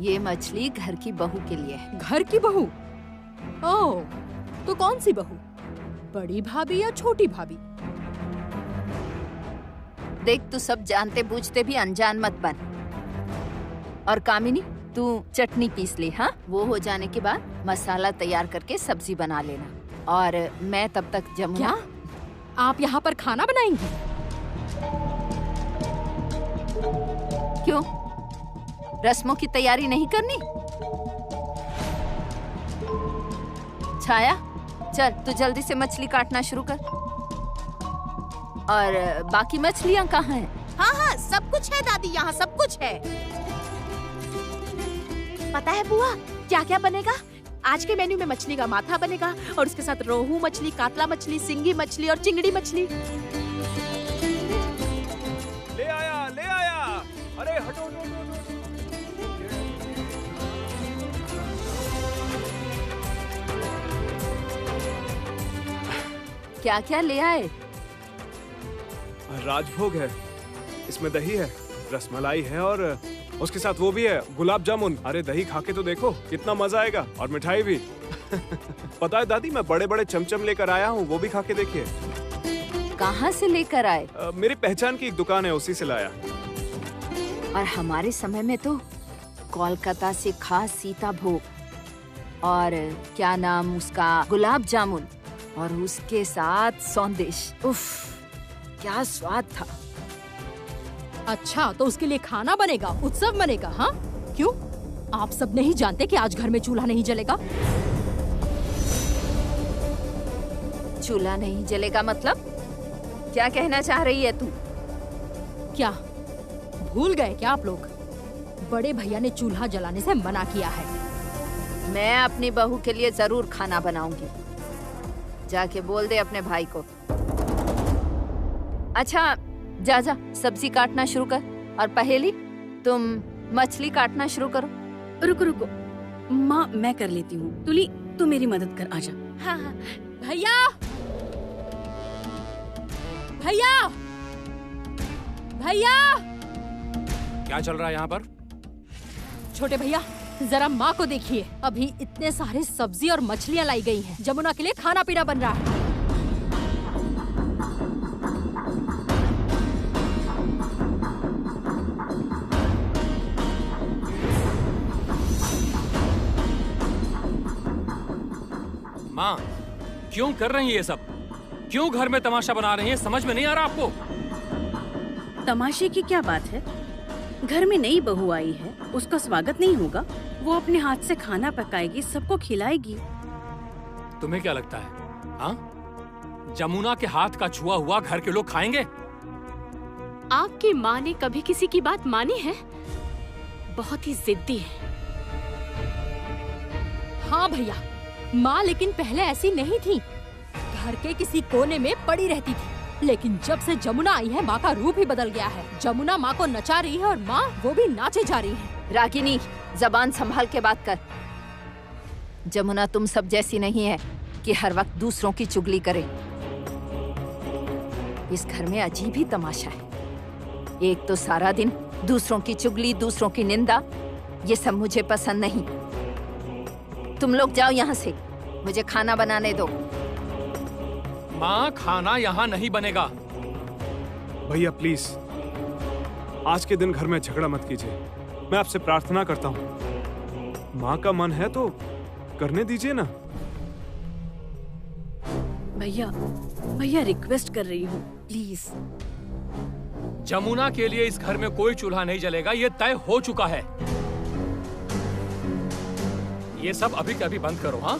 ये मछली घर की बहू के लिए है। घर की बहू? ओह, तो कौन सी बहू? बड़ी भाभी या छोटी भाभी? देख, तू सब जानते बूझते भी अनजान मत बन। और कामिनी, तू चटनी पीस ले। हाँ, वो हो जाने के बाद मसाला तैयार करके सब्जी बना लेना। और मैं तब तक जमुना। क्या आप यहाँ पर खाना बनाएंगी? क्यों, रस्मों की तैयारी नहीं करनी? छाया, चल तू जल्दी से मछली काटना शुरू कर। और बाकी मछलियाँ कहाँ हैं? हाँ हाँ, सब कुछ है दादी, यहाँ सब कुछ है। पता है बुआ, क्या क्या बनेगा? आज के मेन्यू में मछली का माथा बनेगा और उसके साथ रोहू मछली, कातला मछली, सिंगी मछली और चिंगड़ी मछली। ले आया, ले आया। अरे हटो, हटो, हटो। क्या क्या ले आए? राजभोग है, इसमें दही है, रसमलाई है और उसके साथ वो भी है, गुलाब जामुन। अरे दही खा के तो देखो, कितना मजा आएगा। और मिठाई भी। पता है दादी, मैं बड़े बड़े चमचम लेकर आया हूँ, वो भी खा के देखिए। कहाँ से लेकर आए? मेरी पहचान की एक दुकान है, उसी से लाया। और हमारे समय में तो कोलकाता से खास सीता भोग और क्या नाम उसका, गुलाब जामुन, और उसके साथ सौंदेश। उफ, क्या स्वाद था। अच्छा, तो उसके लिए खाना बनेगा, उत्सव बनेगा? हाँ, क्यों? आप सब नहीं जानते कि आज घर में चूल्हा नहीं जलेगा? चूल्हा नहीं जलेगा मतलब? क्या कहना चाह रही है तू? क्या भूल गए क्या आप लोग? बड़े भैया ने चूल्हा जलाने से मना किया है। मैं अपनी बहू के लिए जरूर खाना बनाऊंगी। जाके बोल दे अपने भाई को। अच्छा, जा जा सब्जी काटना शुरू कर। और पहेली, तुम मछली काटना शुरू करो। रुको रुको माँ, मैं कर लेती हूँ। तुली, तू मेरी मदद कर, आजा। हाँ हाँ। भैया, भैया, भैया! क्या चल रहा है यहाँ पर? छोटे भैया, जरा माँ को देखिए। अभी इतने सारे सब्जी और मछलियाँ लाई गई हैं। जमुना के लिए खाना पीना बन रहा है। माँ, क्यों कर रही है ये सब? क्यों घर में तमाशा बना रही है? समझ में नहीं आ रहा आपको? तमाशे की क्या बात है? घर में नई बहू आई है, उसका स्वागत नहीं होगा? वो अपने हाथ से खाना पकाएगी, सबको खिलाएगी। तुम्हें क्या लगता है, हाँ? जमुना के हाथ का छुआ हुआ घर के लोग खाएंगे? आपकी माँ ने कभी किसी की बात मानी है? बहुत ही जिद्दी है। हाँ भैया, माँ लेकिन पहले ऐसी नहीं थी। घर के किसी कोने में पड़ी रहती थी, लेकिन जब से जमुना आई है, माँ का रूप ही बदल गया है। जमुना माँ को नचा रही है और माँ वो भी नाचे जा रही है। रागिनी, जबान संभाल के बात कर। जमुना तुम सब जैसी नहीं है कि हर वक्त दूसरों की चुगली करे। इस घर में अजीब ही तमाशा है। एक तो सारा दिन दूसरों की चुगली, दूसरों की निंदा, ये सब मुझे पसंद नहीं। तुम लोग जाओ यहाँ से, मुझे खाना बनाने दो। माँ, खाना यहाँ नहीं बनेगा। भैया प्लीज, आज के दिन घर में झगड़ा मत कीजिए। मैं आपसे प्रार्थना करता हूँ। माँ का मन है तो करने दीजिए ना। भैया, भैया रिक्वेस्ट कर रही हूँ, प्लीज। जमुना के लिए इस घर में कोई चूल्हा नहीं जलेगा, ये तय हो चुका है। ये सब अभी के अभी बंद करो। हाँ,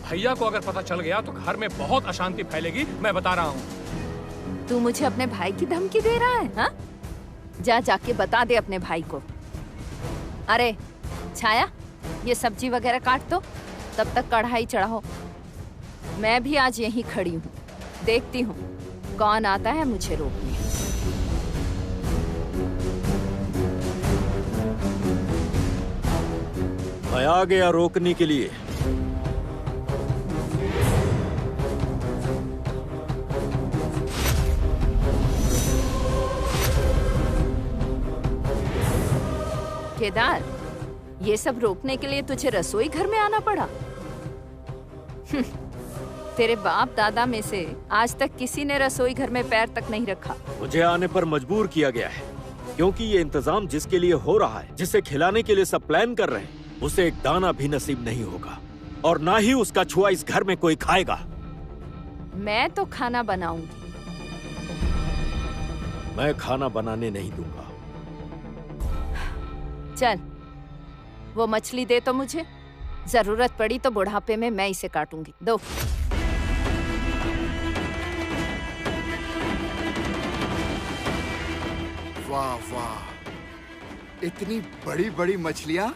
भैया को अगर पता चल गया तो घर में बहुत अशांति फैलेगी, मैं बता रहा हूँ। तू मुझे अपने भाई की धमकी दे रहा है? हाँ, जा जाके बता दे अपने भाई को। अरे छाया, ये सब्जी वगैरह काट दो, तब तक कढ़ाई चढ़ाओ। मैं भी आज यहीं खड़ी हूँ, देखती हूँ कौन आता है मुझे रोकने। मैं आ गया रोकने के लिए। केदार, ये सब रोकने के लिए तुझे रसोई घर में आना पड़ा? तेरे बाप दादा में से आज तक किसी ने रसोई घर में पैर तक नहीं रखा। मुझे आने पर मजबूर किया गया है, क्योंकि ये इंतजाम जिसके लिए हो रहा है, जिसे खिलाने के लिए सब प्लान कर रहे हैं, उसे एक दाना भी नसीब नहीं होगा और ना ही उसका छुआ इस घर में कोई खाएगा। मैं तो खाना बनाऊंगी। मैं खाना बनाने नहीं दूंगा। चल, वो मछली दे तो मुझे, जरूरत पड़ी तो बुढ़ापे में मैं इसे काटूंगी। दो। वाह वाह, इतनी बड़ी बड़ी मछलियाँ।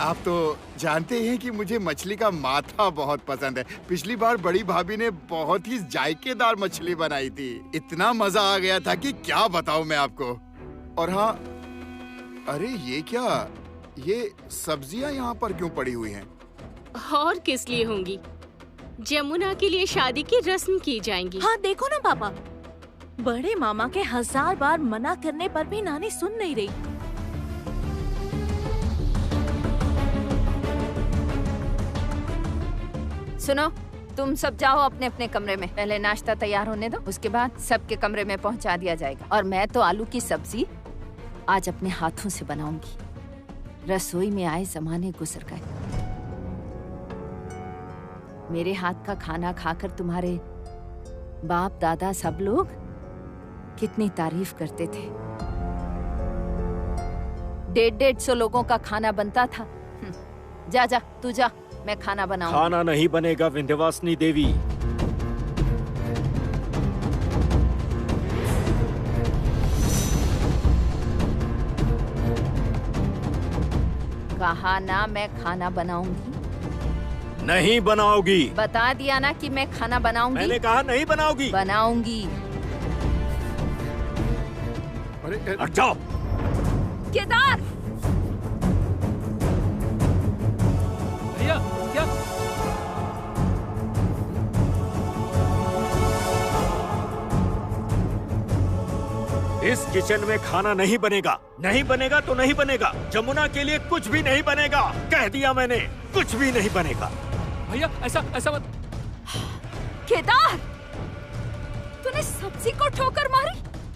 आप तो जानते हैं कि मुझे मछली का माथा बहुत पसंद है। पिछली बार बड़ी भाभी ने बहुत ही जायकेदार मछली बनाई थी। इतना मजा आ गया था कि क्या बताऊं मैं आपको। और हाँ, अरे ये क्या, ये सब्जियां यहाँ पर क्यों पड़ी हुई हैं? और किस लिए होंगी? जमुना के लिए शादी की रस्म की जाएंगी। हाँ देखो ना पापा, बड़े मामा के 1000 बार मना करने पर भी नानी सुन नहीं रही। सुनो, तुम सब जाओ अपने अपने कमरे में। पहले नाश्ता तैयार होने दो, उसके बाद सबके कमरे में पहुंचा दिया जाएगा। और मैं तो आलू की सब्जी आज अपने हाथों से बनाऊंगी। रसोई में आए जमाने गुजर गए। मेरे हाथ का खाना खाकर तुम्हारे बाप दादा सब लोग कितनी तारीफ करते थे। 150 लोगों का खाना बनता था। जा जा, तू जा, मैं खाना बनाऊंगी। खाना नहीं बनेगा विंध्यवासिनी देवी। कहा ना मैं खाना बनाऊंगी। नहीं बनाओगी। बता दिया ना कि मैं खाना बनाऊंगी। मैंने कहा नहीं बनाओगी। बनाऊंगी। अरे हट जाओ। केदार, भैया क्या? इस किचन में खाना नहीं बनेगा। नहीं बनेगा तो नहीं बनेगा। जमुना के लिए कुछ भी नहीं बनेगा। कह दिया मैंने, कुछ भी नहीं बनेगा। भैया ऐसा मत। केदार, तूने सब्जी को ठोकर मारी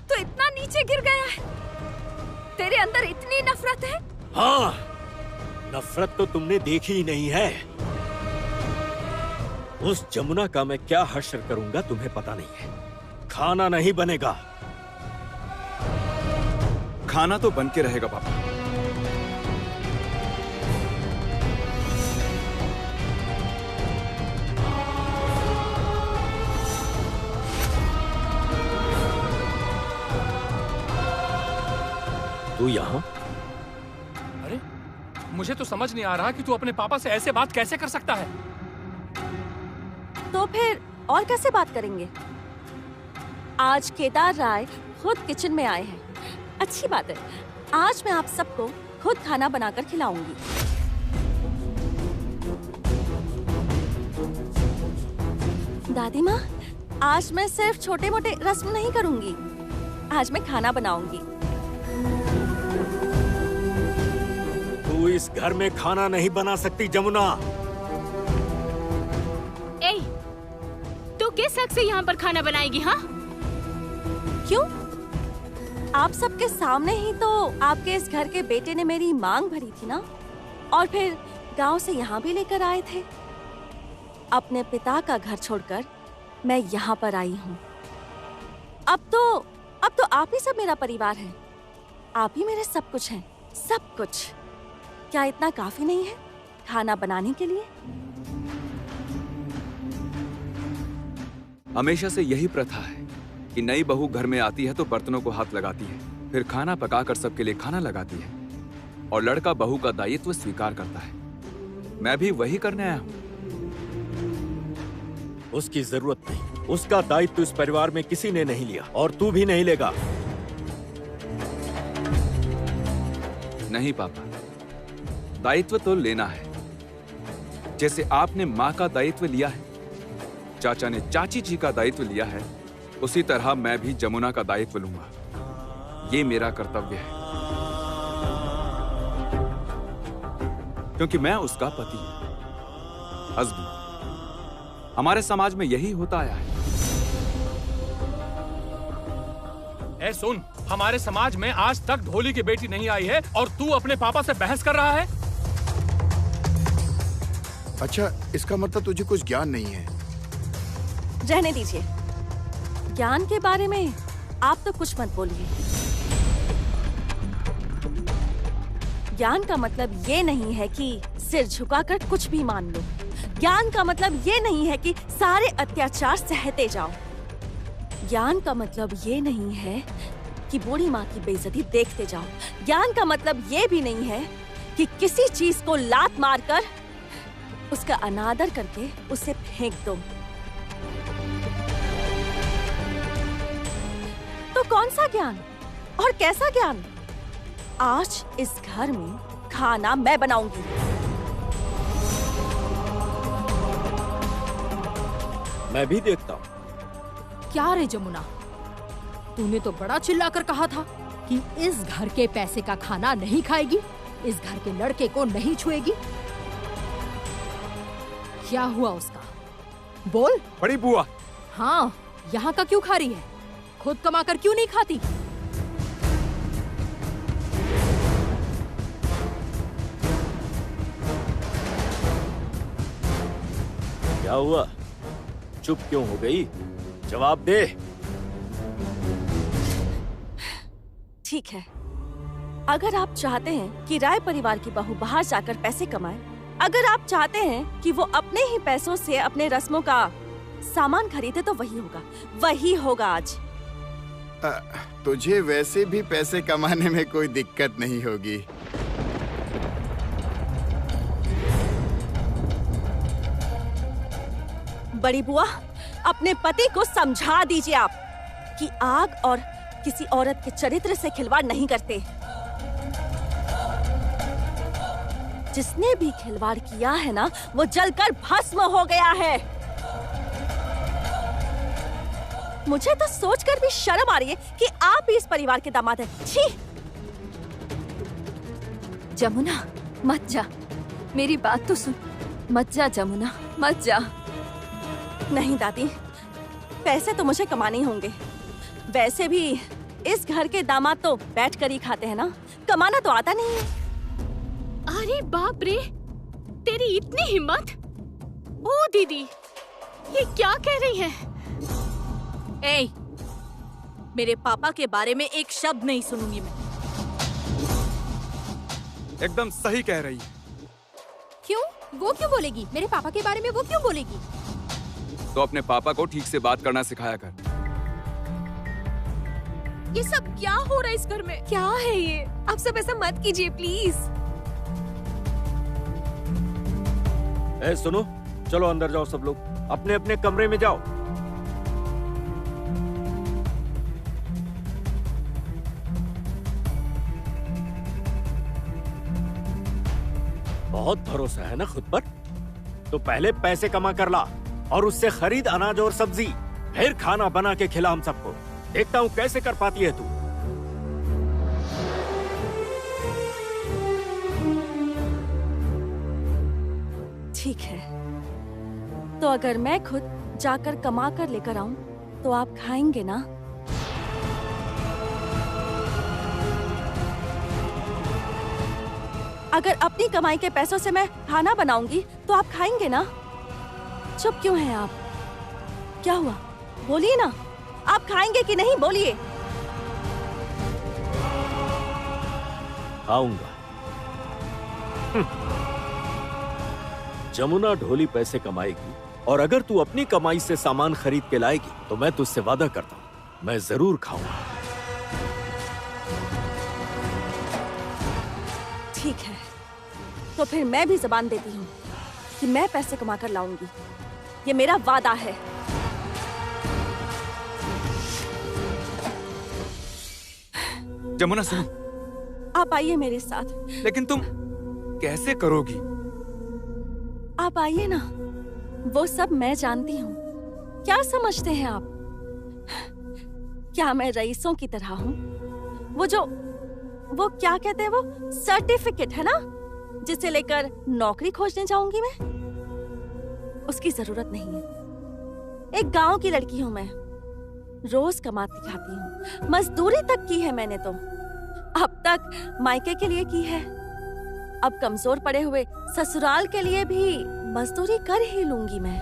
तो इतना नीचे गिर गया है। तेरे अंदर इतनी नफरत है? हाँ, नफरत तो तुमने देखी ही नहीं है। उस जमुना का मैं क्या हश्र करूंगा तुम्हें पता नहीं है। खाना नहीं बनेगा। खाना तो बन के रहेगा पापा। तू यहाँ? अरे मुझे तो समझ नहीं आ रहा कि तू अपने पापा से ऐसे बात कैसे कर सकता है। तो फिर और कैसे बात करेंगे? आज केदार राय खुद किचन में आए हैं। अच्छी बात है, आज मैं आप सबको खुद खाना बनाकर खिलाऊंगी। दादी माँ, आज मैं सिर्फ छोटे मोटे रस्म नहीं करूंगी, आज मैं खाना बनाऊंगी। तू इस घर में खाना नहीं बना सकती जमुना। ए, तू किस हक से यहाँ पर खाना बनाएगी? हाँ, क्यों? आप सबके सामने ही तो आपके इस घर के बेटे ने मेरी मांग भरी थी ना, और फिर गांव से यहाँ भी लेकर आए थे। अपने पिता का घर छोड़कर मैं यहाँ पर आई हूँ। अब तो आप ही सब मेरा परिवार है। आप ही मेरे सब कुछ हैं, सब कुछ। क्या इतना काफी नहीं है खाना बनाने के लिए? हमेशा से यही प्रथा है कि नई बहू घर में आती है तो बर्तनों को हाथ लगाती है, फिर खाना पकाकर सबके लिए खाना लगाती है और लड़का बहू का दायित्व स्वीकार करता है। मैं भी वही करने आया हूँ। उसकी जरूरत नहीं। उसका दायित्व इस परिवार में किसी ने नहीं लिया और तू भी नहीं लेगा। नहीं पापा, दायित्व तो लेना है। जैसे आपने माँ का दायित्व लिया है, चाचा ने चाची जी का दायित्व लिया है, उसी तरह मैं भी जमुना का दायित्व लूंगा। ये मेरा कर्तव्य है, क्योंकि मैं उसका पति, हस्बैंड। हमारे समाज में यही होता आया है। ए सुन, हमारे समाज में आज तक ढोली की बेटी नहीं आई है और तू अपने पापा से बहस कर रहा है। अच्छा, इसका मतलब तुझे कुछ ज्ञान नहीं है। रहने दीजिए, ज्ञान के बारे में आप तो कुछ मत बोलिए। ज्ञान का मतलब ये नहीं है कि सिर झुकाकर कुछ भी मान लो। ज्ञान का मतलब ये नहीं है कि सारे अत्याचार सहते जाओ। ज्ञान का मतलब ये नहीं है कि बूढ़ी माँ की बेइज्जती देखते जाओ। ज्ञान का मतलब ये भी नहीं है कि किसी चीज को लात मारकर उसका अनादर करके उसे फेंक दो। तो कौन सा ज्ञान और कैसा ज्ञान? आज इस घर में खाना मैं बनाऊंगी। मैं भी देखता हूँ। क्या रे जमुना, तूने तो बड़ा चिल्लाकर कहा था कि इस घर के पैसे का खाना नहीं खाएगी, इस घर के लड़के को नहीं छुएगी। क्या हुआ उसका? बोल। बड़ी बुआ। हाँ, यहाँ का क्यों खा रही है? खुद कमाकर क्यों नहीं खाती? क्या हुआ? चुप क्यों हो गई? जवाब दे। ठीक है, अगर आप चाहते हैं कि राय परिवार की बहू बाहर जाकर पैसे कमाए, अगर आप चाहते हैं कि वो अपने ही पैसों से अपने रस्मों का सामान खरीदे, तो वही होगा आज। तुझे वैसे भी पैसे कमाने में कोई दिक्कत नहीं होगी। बड़ी बुआ, अपने पति को समझा दीजिए आप कि आग और किसी औरत के चरित्र से खिलवाड़ नहीं करते। जिसने भी खिलवाड़ किया है ना, वो जलकर भस्म हो गया है। मुझे तो सोचकर भी शर्म आ रही है कि आप भी इस परिवार के दामाद हैं। छी! जमुना, मत जा, मेरी बात तो सुन। मत जा जमुना, मत जा। नहीं दादी, पैसे तो मुझे कमाने ही होंगे। वैसे भी इस घर के दामाद तो बैठ कर ही खाते हैं ना, कमाना तो आता नहीं है। अरे बाप रे, तेरी इतनी हिम्मत! ओ दीदी, ये क्या कह रही है? ए, मेरे पापा के बारे में एक शब्द नहीं सुनूंगी मैं। एकदम सही कह रही है। क्यों? वो क्यों बोलेगी? मेरे पापा के बारे में वो क्यों बोलेगी? तो अपने पापा को ठीक से बात करना सिखाया कर। ये सब क्या हो रहा है इस घर में? क्या है ये? आप सब ऐसा मत कीजिए प्लीज। ए सुनो, चलो अंदर जाओ सब लोग, अपने अपने कमरे में जाओ। बहुत भरोसा है ना खुद पर? तो पहले पैसे कमा कर ला और उससे खरीद अनाज और सब्जी, फिर खाना बना के खिला हम सबको। देखता हूँ कैसे कर पाती है तू। ठीक है, तो अगर मैं खुद जाकर कमा कर लेकर आऊं तो आप खाएंगे ना? अगर अपनी कमाई के पैसों से मैं खाना बनाऊंगी तो आप खाएंगे ना? चुप क्यों हैं आप? क्या हुआ? बोलिए ना, आप खाएंगे कि नहीं? बोलिए। खाऊंगा। जमुना ढोली पैसे कमाएगी और अगर तू अपनी कमाई से सामान खरीद के लाएगी तो मैं तुझसे वादा करता हूं, मैं जरूर खाऊंगा। ठीक है, तो फिर मैं भी जबान देती हूँ कि मैं पैसे कमा कर लाऊंगी। ये मेरा वादा है। जमुना सुनो। आप आइए मेरे साथ। लेकिन तुम कैसे करोगी? आप आइए ना, वो सब मैं जानती हूँ। क्या समझते हैं आप? क्या मैं रईसों की तरह हूँ? वो क्या कहते हैं, वो सर्टिफिकेट है ना, जिसे लेकर नौकरी खोजने जाऊंगी मैं? उसकी जरूरत नहीं है। एक गांव की लड़की हूँ मैं, रोज कमाती खाती हूँ, मजदूरी तक की है मैंने तो, अब तक मायके के लिए की है, अब कमजोर पड़े हुए ससुराल के लिए भी मजदूरी कर ही लूंगी मैं।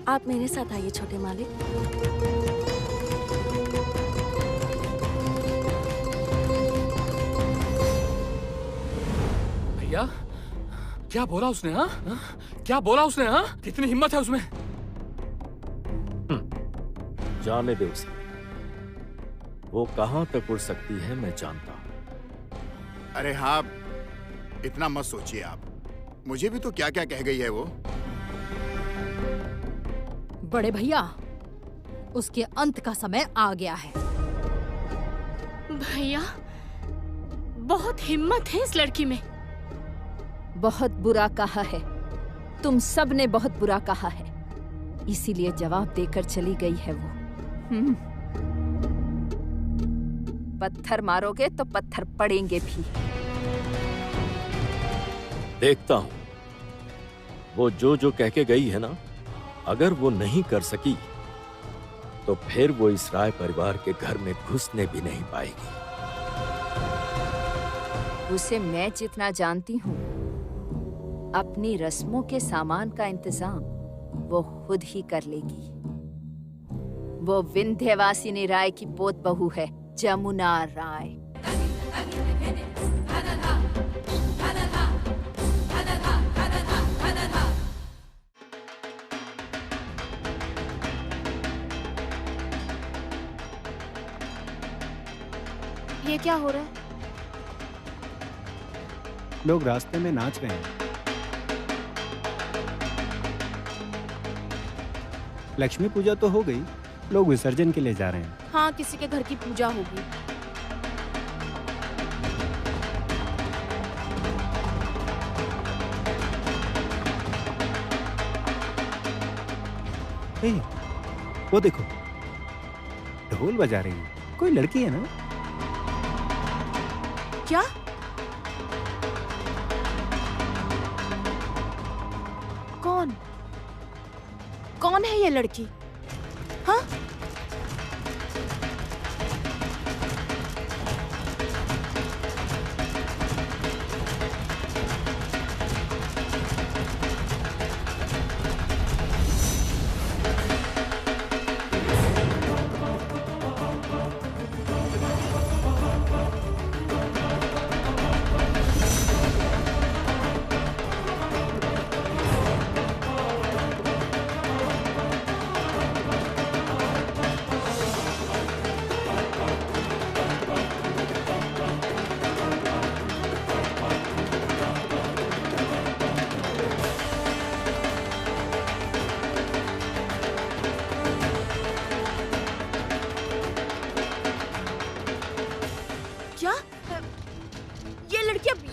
आप मेरे साथ आइए छोटे मालिक। भैया क्या बोला उसने? हाँ, क्या बोला उसने? हाँ, कितनी हिम्मत है उसमें? जाने दे उसे, वो कहां तक उड़ सकती है मैं जानता हूं। अरे हाँ, इतना मत सोचिए आप, मुझे भी तो क्या क्या कह गई है वो। बड़े भैया, उसके अंत का समय आ गया है। भैया, बहुत हिम्मत है इस लड़की में। बहुत बुरा कहा है, तुम सब ने बहुत बुरा कहा है, इसीलिए जवाब देकर चली गई है वो। पत्थर मारोगे तो पत्थर पड़ेंगे भी। देखता हूं वो जो कह के गई है ना, अगर वो नहीं कर सकी तो फिर वो इस राय परिवार के घर में घुसने भी नहीं पाएगी। उसे मैं जितना जानती हूँ, अपनी रस्मों के सामान का इंतजाम वो खुद ही कर लेगी। वो विंध्यवासिनी राय की पोत बहू है, जमुना राय। ये क्या हो रहा है? लोग रास्ते में नाच रहे हैं। लक्ष्मी पूजा तो हो गई, लोग विसर्जन के लिए जा रहे हैं। हाँ, किसी के घर की पूजा होगी। ए, वो देखो, ढोल बजा रही है, कोई लड़की है ना? क्या? कौन है ये लड़की? हाँ?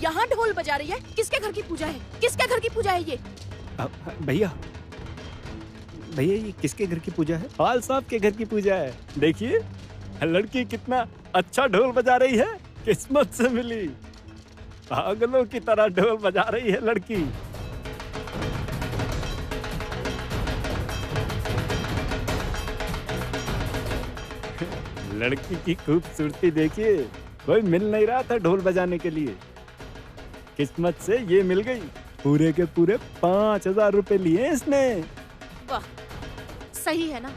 यहाँ ढोल बजा रही है? किसके घर की पूजा है? किसके घर की पूजा है ये? भैया ये किसके घर की पूजा है? पाल साहब के घर की पूजा है। देखिए लड़की कितना अच्छा ढोल बजा रही है, किस्मत से मिली। पागलों की तरह ढोल बजा रही है लड़की। लड़की की खूबसूरती देखिए, कोई मिल नहीं रहा था ढोल बजाने के लिए, किस्मत से ये मिल गई। पूरे के पूरे 5000 रुपए लिए इसने। वाह, सही है ना?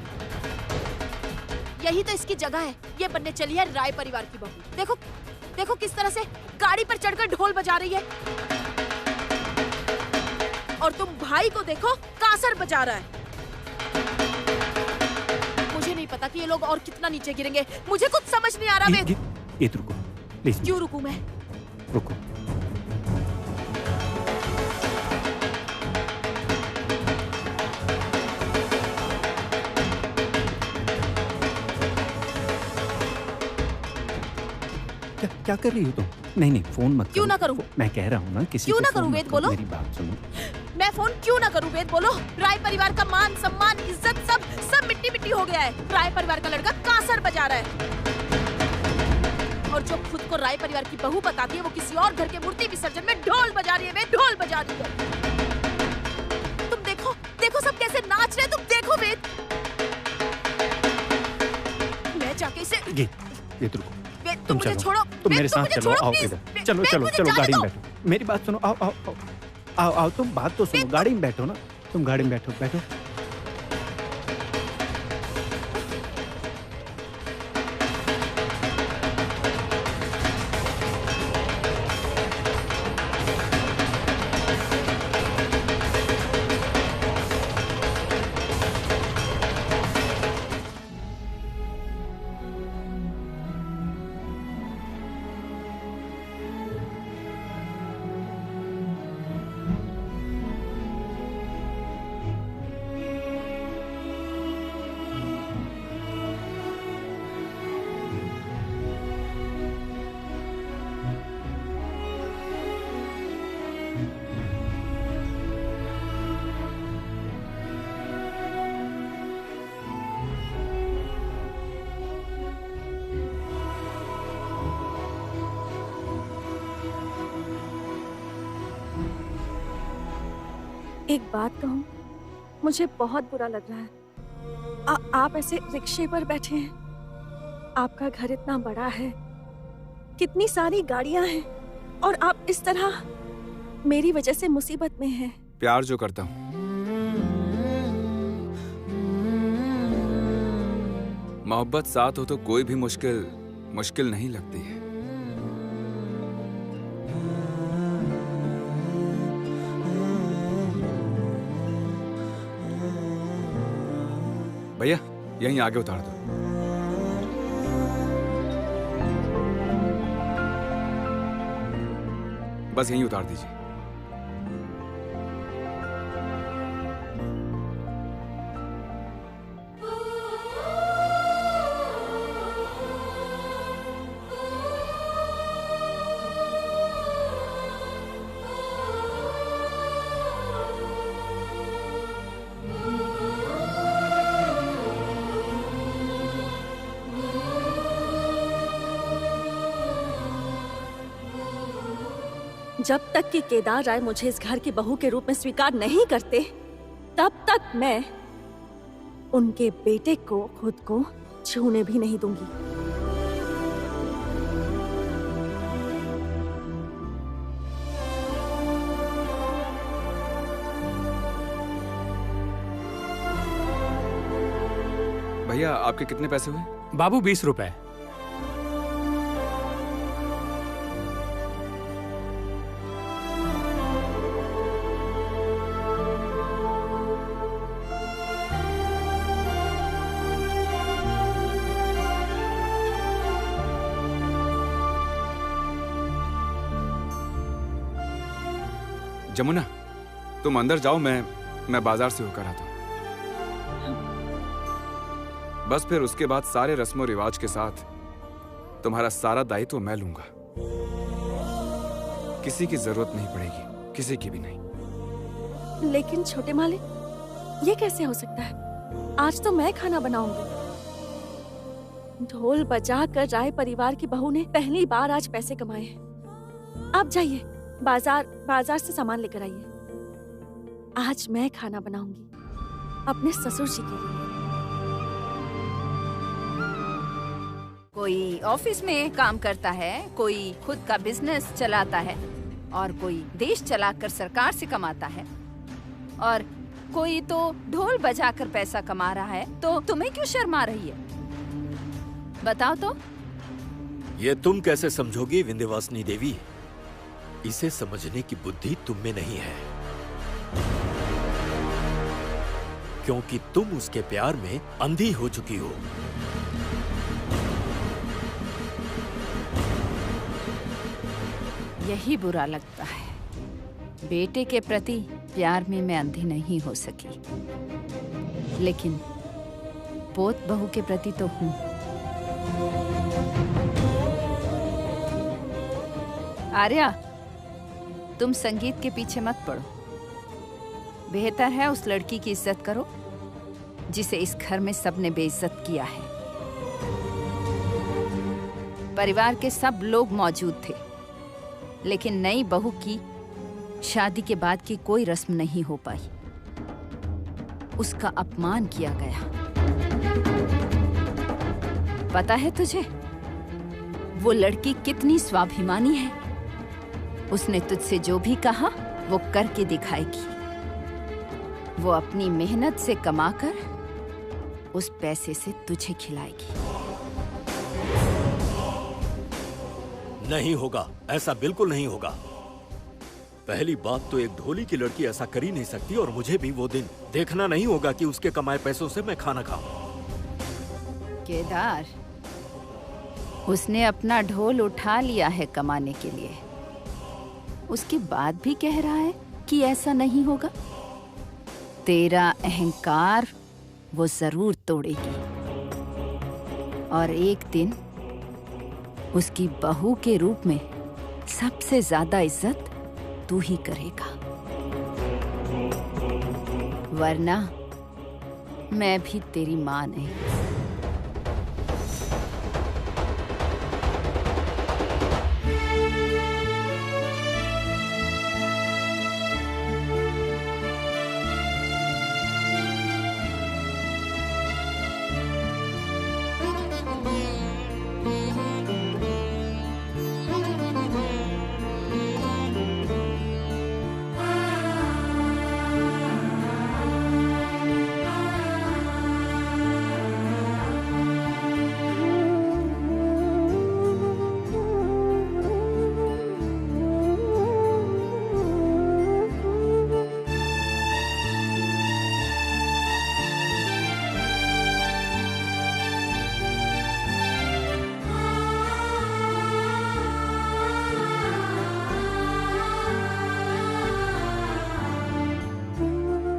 यही तो इसकी जगह है। ये बनने चली है राय परिवार की बहू। देखो देखो किस तरह से गाड़ी पर चढ़कर ढोल बजा रही है। और तुम भाई को देखो, कासर बजा रहा है। मुझे नहीं पता कि ये लोग और कितना नीचे गिरेंगे। मुझे कुछ समझ नहीं आ रहा। ये रुको प्लीज। क्यों रुकूं मैं? रुको। क्या कर रही हो तुम? नहीं नहीं, फोन मत क्यों करो। ना करूं? मैं कह रहा हूँ ना, किसी क्यों को ना फोन करूं, मत वेद करो, बोलो। मेरी बात सुनो। मैं फोन क्यों ना करूं वेद, बोलो। राय परिवार का मान सम्मान इज्जत सब मिट्टी मिट्टी हो गया है। राय परिवार का लड़का कासर बजा रहा है और जो खुद को राय परिवार की बहू बताती है वो किसी और घर के मूर्ति विसर्जन में ढोल बजा रही है। वेद ढोल बजा रही है। तुम देखो देखो सब कैसे नाच रहे हैं, तुम देखो वेद। मैं जाके इसे ये रुको, वेद तुम मुझे चलो, छोड़ो। तुम वेद, मेरे साथ मुझे चलो, छोड़ो, आओ प्लीज। इधर। चलो वेद, चलो मुझे चलो, जाने गाड़ी में दो। बैठो, मेरी बात सुनो। आओ आओ आओ आओ आओ, तुम बात तो सुनो, गाड़ी में बैठो ना, तुम गाड़ी में बैठो बैठो। एक बात कहूँ, मुझे बहुत बुरा लग रहा है। आप ऐसे रिक्शे पर बैठे हैं, आपका घर इतना बड़ा है, कितनी सारी गाड़ियां हैं, और आप इस तरह मेरी वजह से मुसीबत में हैं। प्यार जो करता हूँ, मोहब्बत साथ हो तो कोई भी मुश्किल मुश्किल नहीं लगती है। भैया यहीं आगे उतार दो। बस यहीं उतार दीजिए। जब तक कि केदार राय मुझे इस घर की बहू के रूप में स्वीकार नहीं करते, तब तक मैं उनके बेटे को खुद को छूने भी नहीं दूंगी। भैया आपके कितने पैसे हुए? बाबू 20 रुपए। जमुना तुम अंदर जाओ, मैं बाजार से होकर आता हूँ। बस फिर उसके बाद सारे रस्मों रिवाज के साथ तुम्हारा सारा दायित्व मैं लूंगा। किसी की जरूरत नहीं पड़ेगी, किसी की भी नहीं। लेकिन छोटे मालिक, ये कैसे हो सकता है? आज तो मैं खाना बनाऊंगी। ढोल बजाकर राय परिवार की बहू ने पहली बार आज पैसे कमाए हैं। आप जाइए, बाजार से सामान लेकर आइए। आज मैं खाना बनाऊंगी अपने ससुर जी के लिए। कोई ऑफिस में काम करता है, कोई खुद का बिजनेस चलाता है, और कोई देश चलाकर सरकार से कमाता है, और कोई तो ढोल बजाकर पैसा कमा रहा है। तो तुम्हें क्यों शर्म आ रही है? बताओ तो। ये तुम कैसे समझोगी विंध्यवासिनी देवी? इसे समझने की बुद्धि तुम में नहीं है, क्योंकि तुम उसके प्यार में अंधी हो चुकी हो। यही बुरा लगता है। बेटे के प्रति प्यार में मैं अंधी नहीं हो सकी, लेकिन पोत बहू के प्रति तो हूँ। आर्या, तुम संगीत के पीछे मत पड़ो। बेहतर है उस लड़की की इज्जत करो जिसे इस घर में सबने बेइज्जत किया है। परिवार के सब लोग मौजूद थे, लेकिन नई बहू की शादी के बाद की कोई रस्म नहीं हो पाई। उसका अपमान किया गया। पता है तुझे वो लड़की कितनी स्वाभिमानी है? उसने तुझसे जो भी कहा वो करके दिखाएगी। वो अपनी मेहनत से कमाकर उस पैसे से तुझे खिलाएगी। नहीं होगा, ऐसा बिल्कुल नहीं होगा। पहली बात तो एक ढोली की लड़की ऐसा कर ही नहीं सकती, और मुझे भी वो दिन देखना नहीं होगा कि उसके कमाए पैसों से मैं खाना खाऊं। केदार, उसने अपना ढोल उठा लिया है कमाने के लिए। उसके बाद भी कह रहा है कि ऐसा नहीं होगा। तेरा अहंकार वो जरूर तोड़ेगी, और एक दिन उसकी बहू के रूप में सबसे ज्यादा इज्जत तू ही करेगा। वरना मैं भी तेरी मां नहीं।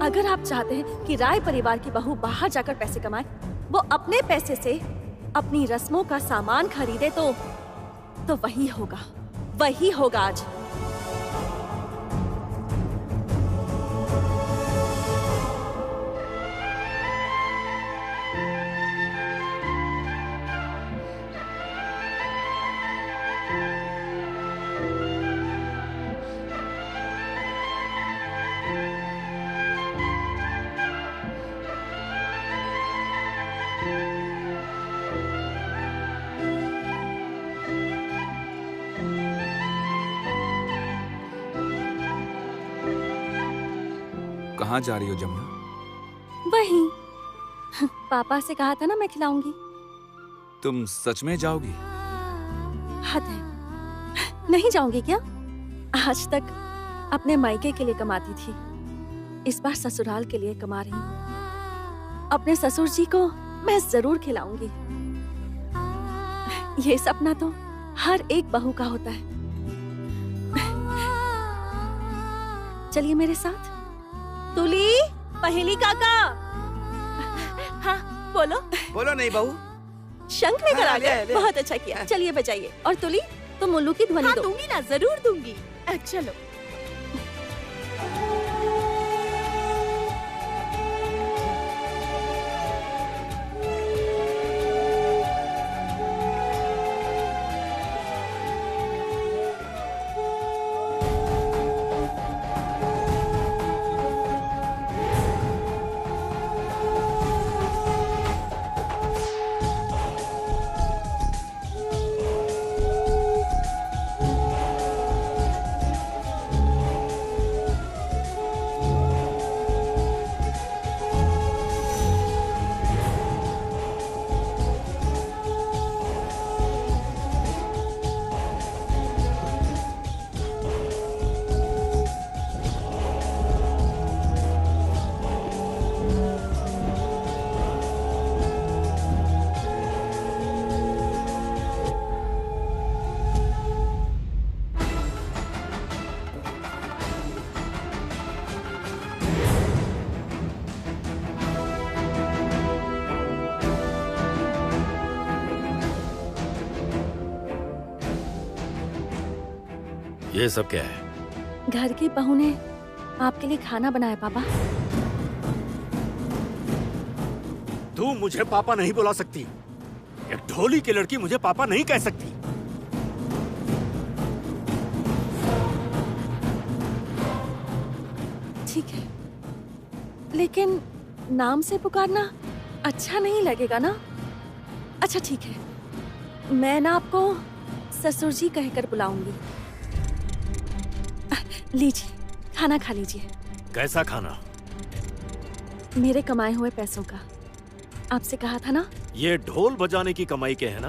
अगर आप चाहते हैं कि राय परिवार की बहू बाहर जाकर पैसे कमाए, वो अपने पैसे से अपनी रस्मों का सामान खरीदे, तो वही होगा आज। कहाँ जा रही हो जमुना? वही पापा से कहा था ना मैं खिलाऊंगी। तुम सच में जाओगी? हद है, नहीं जाऊंगी क्या? आज तक अपने मायके के लिए कमाती थी, इस बार ससुराल के लिए कमा रही हूँ। अपने ससुर जी को मैं जरूर खिलाऊंगी। ये सपना तो हर एक बहू का होता है। चलिए मेरे साथ। तुली, पहेली काका। हाँ बोलो। बोलो नहीं बहू। शंख लेकर आ गए, बहुत अच्छा किया। चलिए बजाइए। और तुली, तुम उल्लू की ध्वनि दो। दूंगी ना, जरूर दूंगी। चलो। ये सब क्या है? घर की बहू ने आपके लिए खाना बनाया पापा। तू मुझे पापा नहीं बुला सकती। एक ढोली की लड़की मुझे पापा नहीं कह सकती। ठीक है, लेकिन नाम से पुकारना अच्छा नहीं लगेगा ना? अच्छा ठीक है, मैं ना आपको ससुर जी कहकर बुलाऊंगी। लीजिए, खाना खा लीजिए। कैसा खाना? मेरे कमाए हुए पैसों का। आपसे कहा था ना। ये ढोल बजाने की कमाई के है ना?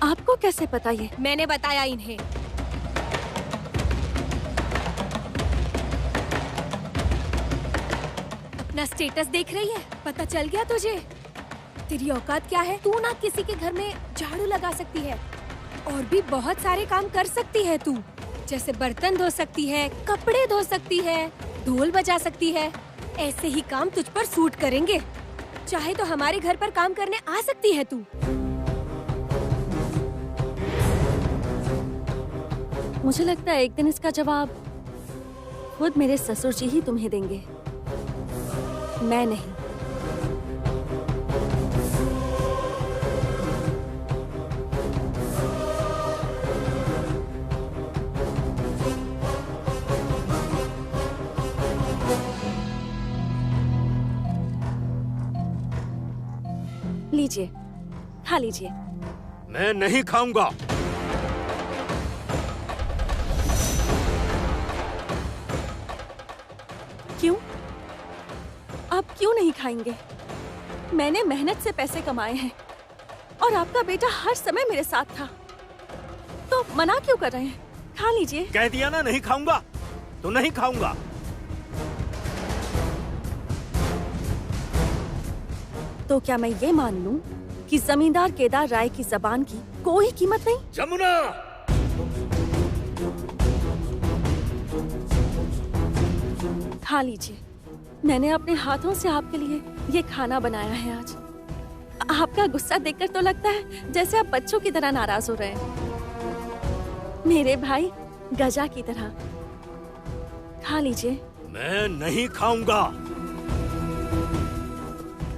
आपको कैसे पता ये? मैंने बताया इन्हें। अपना स्टेटस देख रही है? पता चल गया तुझे? तेरी औकात क्या है? तू ना किसी के घर में झाड़ू लगा सकती है और भी बहुत सारे काम कर सकती है तू, जैसे बर्तन धो सकती है, कपड़े धो सकती है, ढोल बजा सकती है। ऐसे ही काम तुझ पर सूट करेंगे। चाहे तो हमारे घर पर काम करने आ सकती है तू। मुझे लगता है एक दिन इसका जवाब खुद मेरे ससुर जी ही तुम्हें देंगे, मैं नहीं। लीजिए, खा लीजिए। मैं नहीं खाऊंगा। क्यों? आप क्यों नहीं खाएंगे? मैंने मेहनत से पैसे कमाए हैं और आपका बेटा हर समय मेरे साथ था, तो मना क्यों कर रहे हैं? खा लीजिए। कह दिया ना नहीं खाऊंगा, तो नहीं खाऊंगा। तो क्या मैं ये मान लूं कि जमींदार केदार राय की जबान की कोई कीमत नहीं? जमुना! खा लीजिए। मैंने अपने हाथों से आपके लिए ये खाना बनाया है आज। आपका गुस्सा देखकर तो लगता है जैसे आप बच्चों की तरह नाराज हो रहे हैं, मेरे भाई गजा की तरह। खा लीजिए। मैं नहीं खाऊंगा।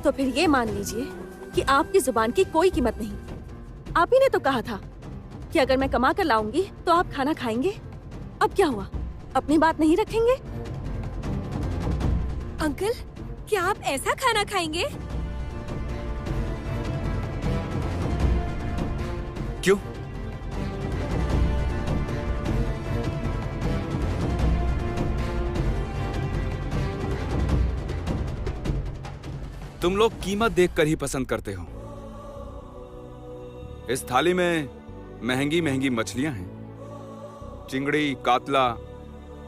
तो फिर ये मान लीजिए कि आपकी जुबान की कोई कीमत नहीं। आप ही ने तो कहा था कि अगर मैं कमा कर लाऊंगी तो आप खाना खाएंगे। अब क्या हुआ? अपनी बात नहीं रखेंगे? अंकल, क्या आप ऐसा खाना खाएंगे? क्यों? तुम लोग कीमत देखकर ही पसंद करते हो। इस थाली में महंगी महंगी मछलियां हैं, चिंगड़ी, कातला,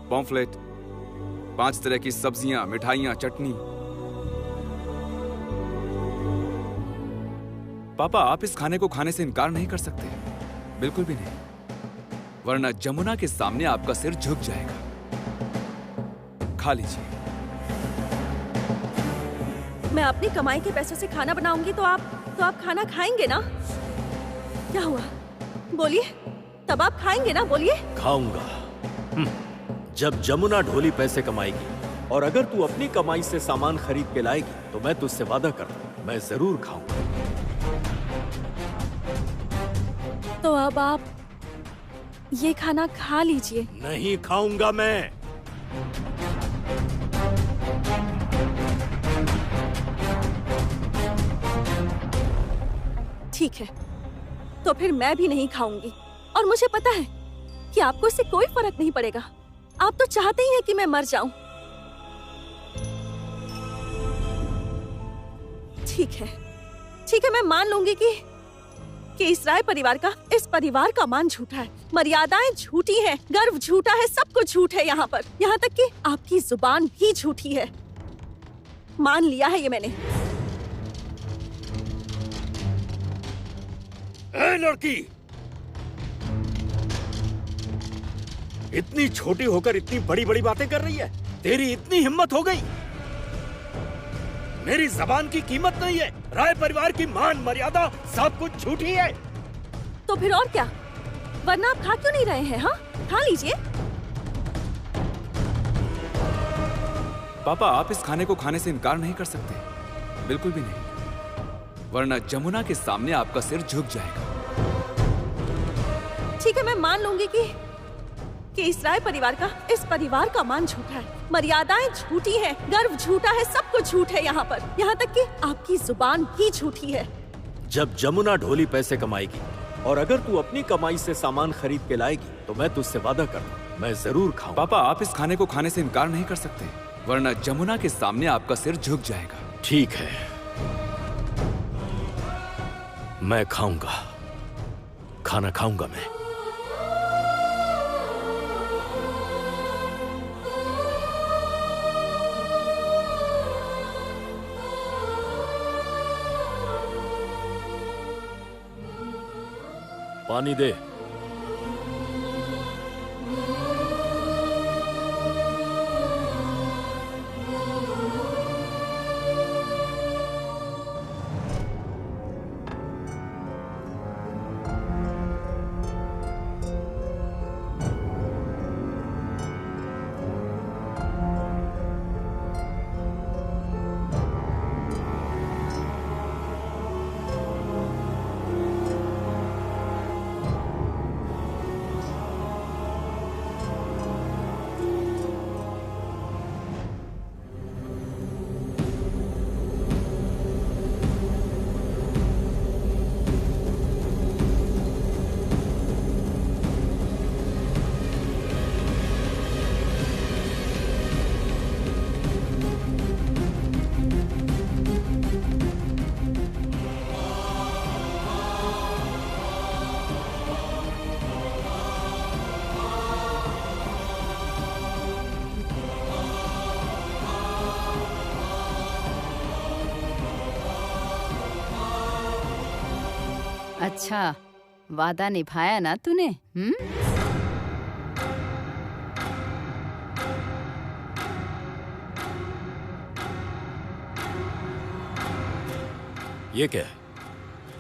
पॉम्फ्लेट, 5 तरह की सब्जियां, मिठाइयां, चटनी। पापा, आप इस खाने को खाने से इनकार नहीं कर सकते, बिल्कुल भी नहीं, वरना जमुना के सामने आपका सिर झुक जाएगा। खा लीजिए। मैं अपनी कमाई के पैसों से खाना बनाऊंगी तो आप खाना खाएंगे ना? क्या हुआ? बोलिए, तब आप खाएंगे ना? बोलिए। खाऊंगा। जब जमुना ढोली पैसे कमाएगी और अगर तू अपनी कमाई से सामान खरीद के लाएगी तो मैं तुझसे वादा करता हूं, मैं जरूर खाऊंगा। तो अब आप ये खाना खा लीजिए। नहीं खाऊंगा मैं। ठीक है, तो फिर मैं भी नहीं खाऊंगी। और मुझे पता है कि आपको इससे कोई फर्क नहीं पड़ेगा। आप तो चाहते ही हैं कि मैं मर जाऊं। ठीक है, मैं मान लूंगी कि इस राय परिवार का मान झूठा है, मर्यादाएं झूठी हैं, गर्व झूठा है, सब कुछ झूठ है यहाँ पर। यहाँ तक कि आपकी जुबान भी झूठी है। मान लिया है ये मैंने। ए लड़की, इतनी छोटी होकर इतनी बड़ी बड़ी बातें कर रही है। तेरी इतनी हिम्मत हो गई? मेरी जबान की कीमत नहीं है। राय परिवार की मान मर्यादा सब कुछ झूठी है। तो तो फिर और क्या, वरना आप खा क्यों नहीं रहे हैं? हाँ, खा लीजिए। पापा, आप इस खाने को खाने से इनकार नहीं कर सकते, बिल्कुल भी नहीं, वरना जमुना के सामने आपका सिर झुक जाएगा। ठीक है, मैं मान लूंगी कि इस राय परिवार का मान झूठा है, मर्यादाएं झूठी है, गर्व झूठा है, सब कुछ झूठ है यहाँ पर, यहाँ तक कि आपकी जुबान भी झूठी है। जब जमुना ढोली पैसे कमाएगी और अगर तू अपनी कमाई से सामान खरीद के लाएगी तो मैं तुझसे वादा करता हूँ, मैं जरूर खाऊं। पापा, आप इस खाने को खाने से इनकार नहीं कर सकते, वरना जमुना के सामने आपका सिर झुक जाएगा। ठीक है, मैं खाऊंगा, खाना खाऊंगा मैं। पानी दे। अच्छा, वादा निभाया ना तूने? ये क्या है?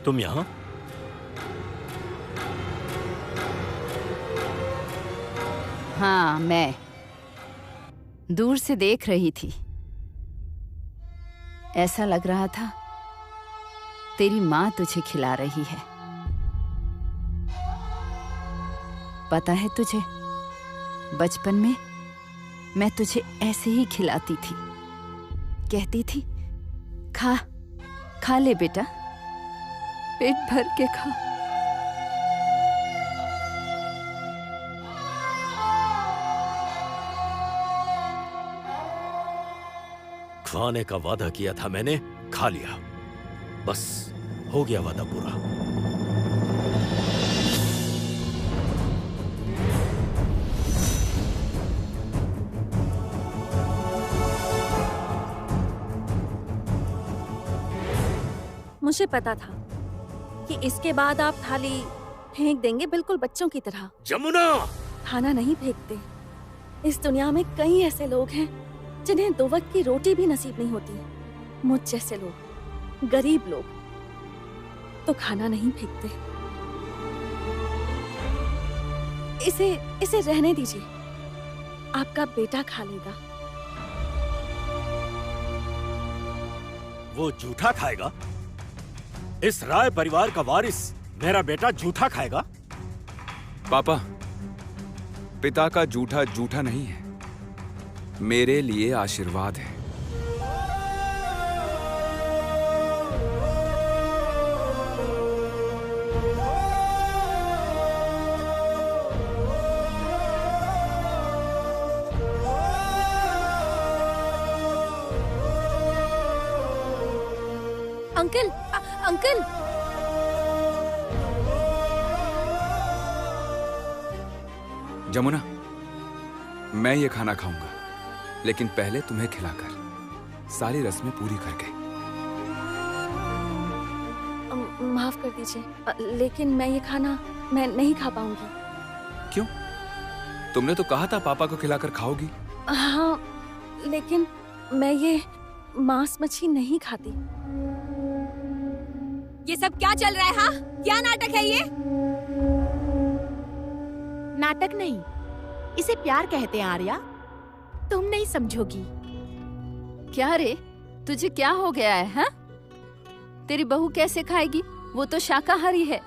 तुम यहाँ? हाँ, मैं दूर से देख रही थी। ऐसा लग रहा था तेरी माँ तुझे खिला रही है। पता है तुझे, बचपन में मैं तुझे ऐसे ही खिलाती थी, कहती थी खा खा ले बेटा, पेट भर के खा। खाने का वादा किया था मैंने, खा लिया, बस हो गया वादा पूरा। मुझे पता था कि इसके बाद आप थाली फेंक देंगे, बिल्कुल बच्चों की तरह। जमुना! खाना नहीं फेंकते। इस दुनिया में कई ऐसे लोग हैं जिन्हें 2 वक्त की रोटी भी नसीब नहीं होती। मुझ जैसे लोग, गरीब लोग तो खाना नहीं फेंकते। इसे रहने दीजिए, आपका बेटा खा लेगा। वो जूठा खाएगा? इस राय परिवार का वारिस मेरा बेटा जूठा खाएगा? पापा, पिता का जूठा जूठा नहीं है, मेरे लिए आशीर्वाद है। अंकल, अंकल, जमुना, मैं ये खाना खाऊंगा, लेकिन पहले तुम्हें खिलाकर, सारी रस्में पूरी करके। माफ कर दीजिए, लेकिन मैं ये खाना मैं नहीं खा पाऊंगी। क्यों? तुमने तो कहा था पापा को खिलाकर खाओगी। हाँ, लेकिन मैं ये मांस मच्छी नहीं खाती। ये सब क्या चल रहा है? हाँ, क्या नाटक है ये? नाटक नहीं, इसे प्यार कहते हैं आर्या। तुम नहीं समझोगी। क्या रे, तुझे क्या हो गया है? हाँ, तेरी बहू कैसे खाएगी? वो तो शाकाहारी है।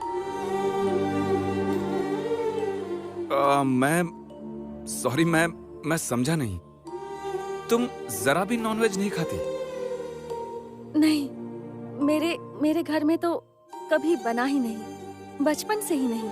सॉरी, मैं समझा नहीं। तुम जरा भी नॉनवेज नहीं खाती? नहीं, मेरे घर में तो कभी बना ही नहीं, बचपन से ही नहीं।